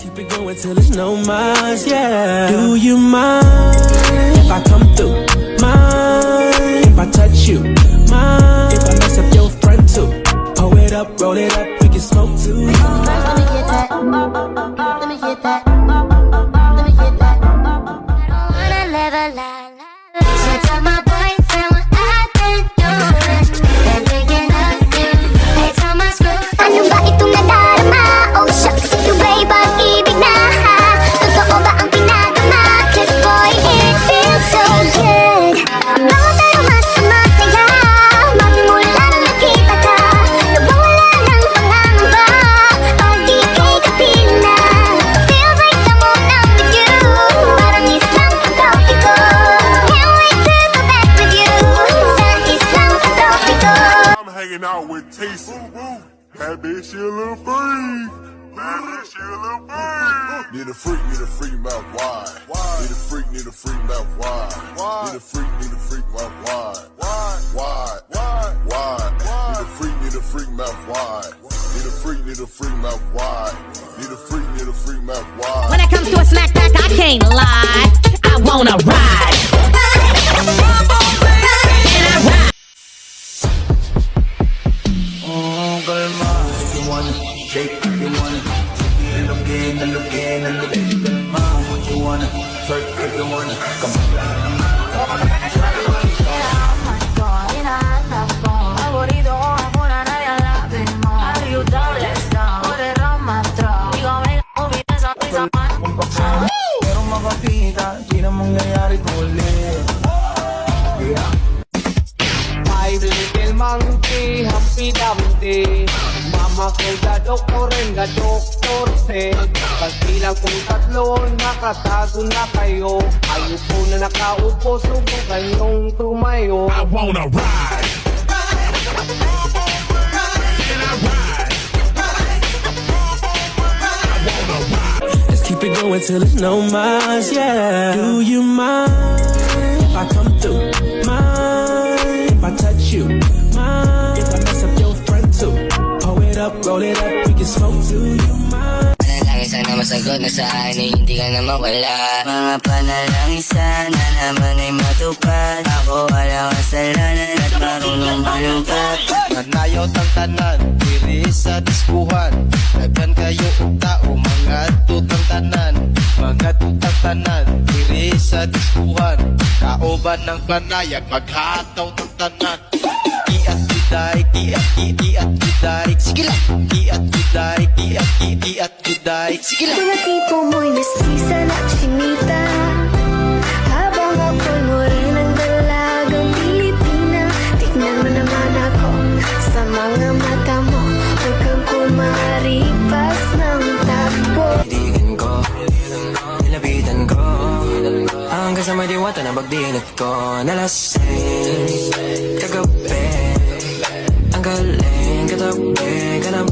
Keep it going till there's no minds, yeah. Do you mind if I come through? Mind if I touch you? Mind if I mess up your front too? Pull it up, roll it up, we can smoke too. First, let me get that. Let me get that. Let me get that. I don't wanna live a lie. So tell my boyfriend what I've been doing. Been thinking of you. Hey, tell my screw. Ano ba itong nadarama? Oh, shucks, ito ba'y pag-ibig na? Totoo ba ang pinagama? 'Cause boy, it feels so good. Bawat aroma sa masaya. Magmula nang nakita ka. Nawawala ng pangangamba. Pag ika'y kapiling na. Feels like someone I'm with you. Parang islang pagkapiko. Can't wait to go back with you. Sa islang pagkapiko. I'm hanging out with Taste. That bitch, she a little freak. That bitch, she a little freak. Need a freak mouth wide. Need a freak mouth wide. Need a freak mouth wide. Wide. Need a freak mouth wide. Need a freak mouth wide. Need a freak mouth wide. When it comes to a smack back, I can't lie. I wanna ride. And I ride. Oh, kalma. If you wanna shake, you wanna look in, kalma. If you wanna twerk, if you wanna come pero makakita, di na mangyayari ulit. Yeah. My little monkey, Humpty Dumpty. Mama ko doktor nga doktor said. Pagbilang kong tatlo, nakatago na kayo. Ayupo na nakaupo, subukan yung tumayo. I wanna ride. And I ride. I wanna ride. Let's keep it going till there's no minds, yeah. Do you mind if I come through? Mind if I touch you? Mind if I mess up your front too? Pull it up, roll it up, we can smoke too. You mind? Panalangin sana masagot na sa akin ay hindi ka na mawala. Mga panalangin sana naman ay matupad. Ako wala kasalanan at marunong malungkat. Nanayaw tang tanan, diri sa diskuhan. Nagkan kayo og tao, mga tutang tanan. Mga tutang tanan, diri sa diskuhan. Kaoban ng panayag, maghataw tang tanan. Iat judaik, iat judaik. Sige lang. Iat judaik, iat judaik. Sige lang. Mga tipo mo'y mestiza na chinita. Habang ako'y morenang dalagang Pilipina. Tignan mo naman ako sa mga mata mo. Huwag kang kumaripas ng takbo. Digan ko, nilapitan ko. Hanggang sa may diwata na bagdinat ko. Nalasing, kagabi. Ang galing, katabi ka na